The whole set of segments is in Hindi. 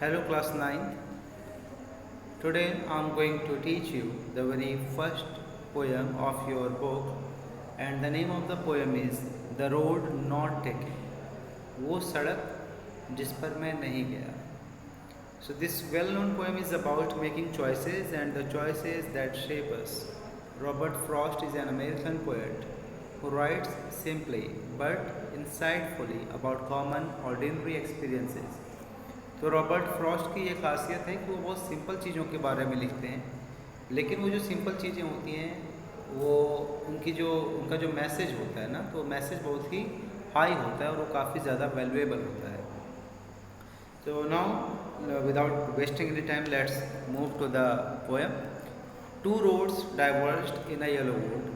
Hello class 9. Today I am going to teach you the very first poem of your book, and the name of the poem is The Road Not Taken. वो सड़क जिस पर मैं नहीं गया. So this well-known poem is about making choices and the choices that shape us. Robert Frost is an American poet who writes simply but insightfully about common ordinary experiences. तो रॉबर्ट फ्रॉस्ट की ये खासियत है कि वो बहुत सिंपल चीज़ों के बारे में लिखते हैं, लेकिन वो जो सिंपल चीज़ें होती हैं वो उनका जो मैसेज होता है ना, तो मैसेज बहुत ही हाई होता है और वो काफ़ी ज़्यादा वैल्यूएबल होता है. तो now without wasting any time let's move to the poem. Two roads diverged in a yellow wood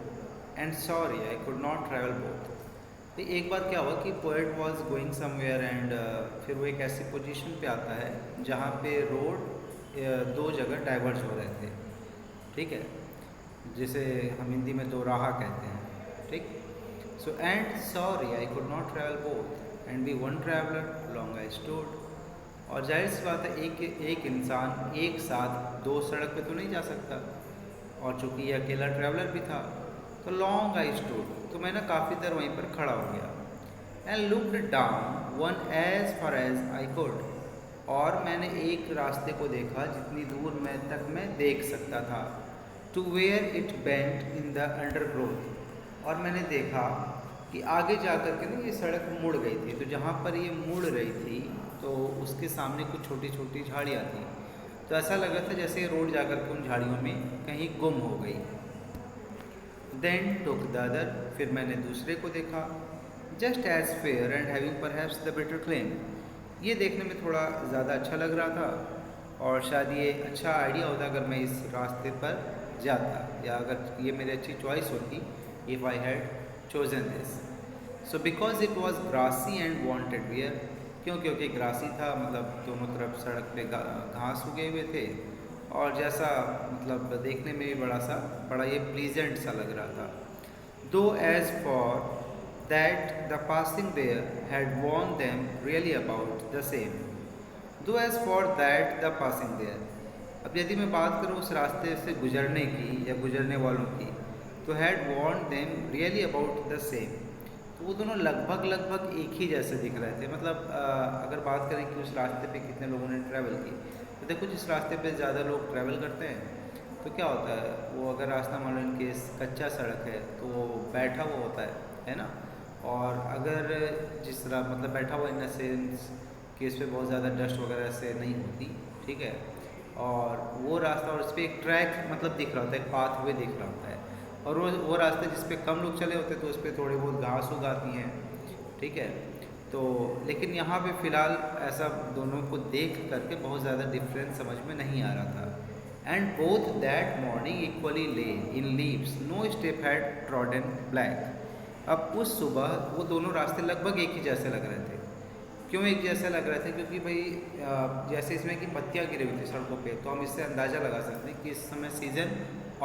and sorry I could not travel both. तो एक बार क्या हुआ कि poet was going somewhere and फिर वो एक ऐसी पोजीशन पे आता है जहाँ पे रोड दो जगह डाइवर्ज हो रहे थे. ठीक है, जिसे हम हिंदी में दो राह कहते हैं. ठीक. So and sorry I could not travel both and be one traveller long I stood. और जाहिर सी बात है एक इंसान एक साथ दो सड़क पे तो नहीं जा सकता, और चूँकि ये अकेला ट्रैवलर भी था तो लॉन्ग आई स्टूड, तो मैं ना काफ़ी देर वहीं पर खड़ा हो गया. And looked down one as far as I could. और मैंने एक रास्ते को देखा जितनी दूर मैं देख सकता था. To where it bent in the undergrowth. और मैंने देखा कि आगे जा कर के ना ये सड़क मुड़ गई थी. तो जहाँ पर ये मुड़ रही थी तो उसके सामने कुछ छोटी छोटी झाड़ियाँ थी. तो ऐसा लग रहा था जैसे रोड जा कर के उन झाड़ियों में कहीं गुम हो गई. Then took the other. फिर मैंने दूसरे को देखा. Just as fair and having perhaps the better claim. ये देखने में थोड़ा ज़्यादा अच्छा लग रहा था और शायद ये अच्छा आइडिया होता अगर मैं इस रास्ते पर जाता, या अगर ये मेरी अच्छी चॉइस होती if I had chosen this. So because it was grassy and wanted wear. क्योंकि ग्रासी था, मतलब दोनों तरफ सड़क पे घास उगे हुए थे और जैसा मतलब देखने में भी बड़ा ये प्लीजेंट सा लग रहा था. Though as for that the passing there had worn them really about the same. Though as for that the passing there. अब यदि मैं बात करूँ उस रास्ते से गुजरने की या गुजरने वालों की, तो had worn them really about the same. तो वो दोनों लगभग एक ही जैसे दिख रहे थे. मतलब अगर बात करें कि उस रास्ते पे कितने लोगों ने ट्रैवल की, तो देखो जिस रास्ते पे ज़्यादा लोग ट्रैवल करते हैं तो क्या होता है, वो अगर रास्ता मान लो इनकेस कच्चा सड़क है तो वो बैठा हुआ होता है ना. और अगर जिस तरह मतलब बैठा हुआ इन द सेंस कि इस पर बहुत ज़्यादा डस्ट वगैरह से नहीं होती. ठीक है, और वो रास्ता और इस पर एक ट्रैक मतलब दिख रहा होता है, एक पाथ वे दिख रहा होता है. और वो रास्ते जिस पे कम लोग चले होते हैं तो उस पर थोड़ी बहुत घास उगाती हैं. ठीक है, तो लेकिन यहाँ पे फ़िलहाल ऐसा दोनों को देख करके बहुत ज़्यादा डिफरेंस समझ में नहीं आ रहा था. And both that morning equally lay in leaves no step had trodden black. अब उस सुबह वो दोनों रास्ते लगभग एक ही जैसे लग रहे थे. क्यों एक जैसे लग रहे थे? क्योंकि भाई जैसे इसमें कि पत्तियाँ गिरी हुई थी सड़कों पे, तो हम इससे अंदाज़ा लगा सकते हैं कि इस समय सीज़न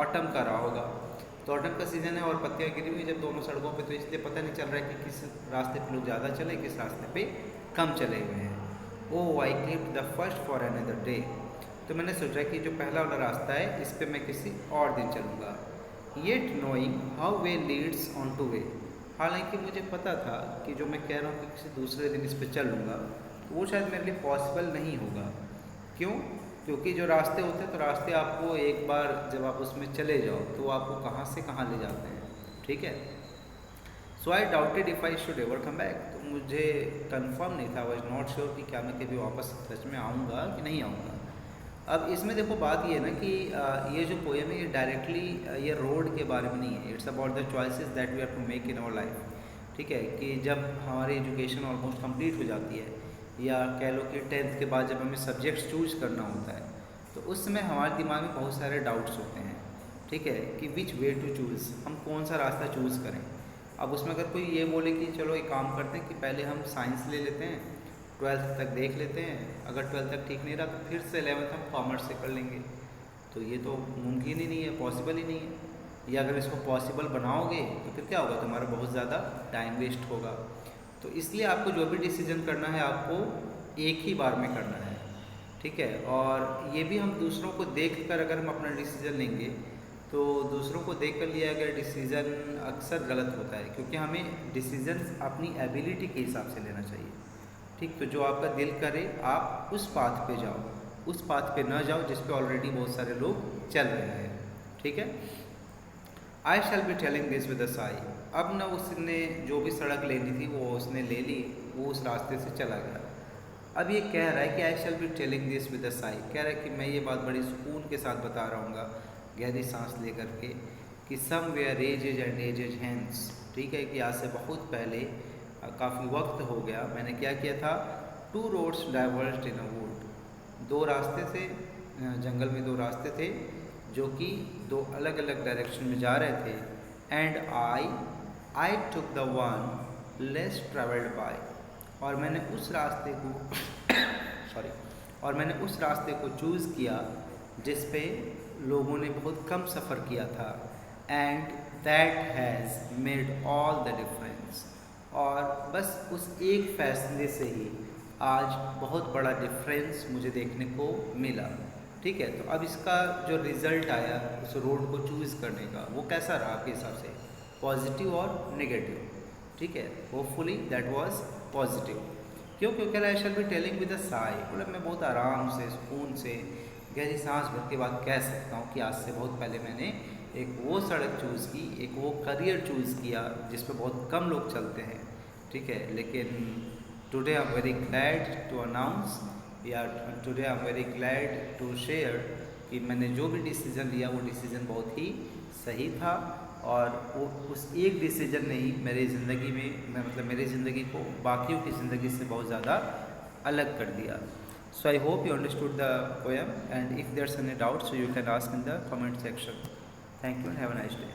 ऑटम का रहा होगा. तो ऑटम का सीज़न है और पत्तियाँ गिरी हुई जब दोनों सड़कों पे, तो इसलिए पता नहीं चल रहा है कि किस रास्ते पे लोग ज़्यादा चले, किस रास्ते पे कम चले हुए हैं. Oh I clipped the first for another day. तो मैंने सोचा कि जो पहला वाला रास्ता है इस पे मैं किसी और दिन चलूँगा. Yet knowing how way Leeds on two way. हालांकि मुझे पता था कि जो मैं कह रहा हूँ कि किसी दूसरे दिन इस पर चलूँगा तो वो शायद मेरे लिए पॉसिबल नहीं होगा. क्यों? क्योंकि जो रास्ते होते हैं तो रास्ते आपको एक बार जब आप उसमें चले जाओ तो वो आपको कहाँ से कहाँ ले जाते हैं. ठीक है. So I doubted if I should ever come back. तो मुझे कंफर्म नहीं था, वॉज नॉट श्योर कि क्या मैं कभी वापस सच में आऊँगा कि नहीं आऊँगा. अब इसमें देखो बात ये है ना कि ये जो पोएम है ये डायरेक्टली ये रोड के बारे में नहीं है. It's about the choices that we have to make in our life. ठीक है, कि जब हमारी एजुकेशन ऑलमोस्ट कंप्लीट हो जाती है, या कह लो कि 10th के बाद जब हमें सब्जेक्ट्स चूज करना होता है, तो उस समय हमारे दिमाग में बहुत सारे डाउट्स होते हैं. ठीक है, कि विच वे टू चूज़, हम कौन सा रास्ता चूज़ करें. अब उसमें अगर कोई ये बोले कि चलो एक काम करते हैं कि पहले हम साइंस ले लेते हैं, 12th तक देख लेते हैं, अगर 12th तक ठीक नहीं रहा तो फिर से 11th हम कॉमर्स से कर लेंगे. तो ये तो मुमकिन ही नहीं है, पॉसिबल ही नहीं है. या अगर इसको पॉसिबल बनाओगे तो फिर क्या होगा, तुम्हारा बहुत ज़्यादा टाइम वेस्ट होगा. तो इसलिए आपको जो भी डिसीजन करना है आपको एक ही बार में करना है. ठीक है। और ये भी हम दूसरों को देख कर अगर हम अपना डिसीज़न लेंगे तो दूसरों को देख कर लिया गया डिसीज़न अक्सर गलत होता है, क्योंकि हमें डिसीज़न अपनी एबिलिटी के हिसाब से लेना चाहिए। ठीक, तो जो आपका दिल करे आप उस पाथ पे जाओ, उस पाथ पे न जाओ जिस पे ऑलरेडी बहुत सारे लोग चल रहे हैं। ठीक है। I shall be telling this with a sigh. अब ना उसने जो भी सड़क लेनी थी वो उसने ले ली, वो उस रास्ते से चला गया। अब ये कह रहा है कि I shall be telling this with a sigh, कह रहा है कि मैं ये बात बड़ी सुकून के साथ बता रहूँगा, गहरी सांस लेकर के, कि somewhere ages and ages hence. ठीक है, कि आज से बहुत पहले काफ़ी वक्त हो गया, मैंने क्या किया था, two roads diverged in a wood. दो रास्ते से, जंगल में दो रास्ते थे जो कि दो अलग अलग डायरेक्शन में जा रहे थे। And I took the one less travelled by, और मैंने उस रास्ते को सॉरी और मैंने उस रास्ते को चूज़ किया जिस पे लोगों ने बहुत कम सफ़र किया था। And that has made all the difference, और बस उस एक फैसले से ही आज बहुत बड़ा डिफरेंस मुझे देखने को मिला। ठीक है, तो अब इसका जो रिज़ल्ट आया उस रोड को चूज़ करने का, वो कैसा रहा आपके हिसाब से, पॉजिटिव और नेगेटिव। ठीक है, होपफुली दैट वाज पॉजिटिव। क्यों? क्योंकि I shall be telling with a sigh, मतलब मैं बहुत आराम से, सुकून से, गहरी सांस भर के बाद कह सकता हूँ कि आज से बहुत पहले मैंने एक वो सड़क चूज़ की, एक वो करियर चूज़ किया जिस पे बहुत कम लोग चलते हैं। ठीक है, लेकिन today I am very glad to announce, या today I am very glad to share कि मैंने जो भी डिसीज़न लिया वो डिसीज़न बहुत ही सही था, और वो उस एक डिसीजन ने ही मेरी ज़िंदगी में, मतलब मेरी ज़िंदगी को बाकियों की ज़िंदगी से बहुत ज़्यादा अलग कर दिया। So I hope you understood the poem, and if there is any doubt so you can ask in the comment section. Thank you and have a nice day.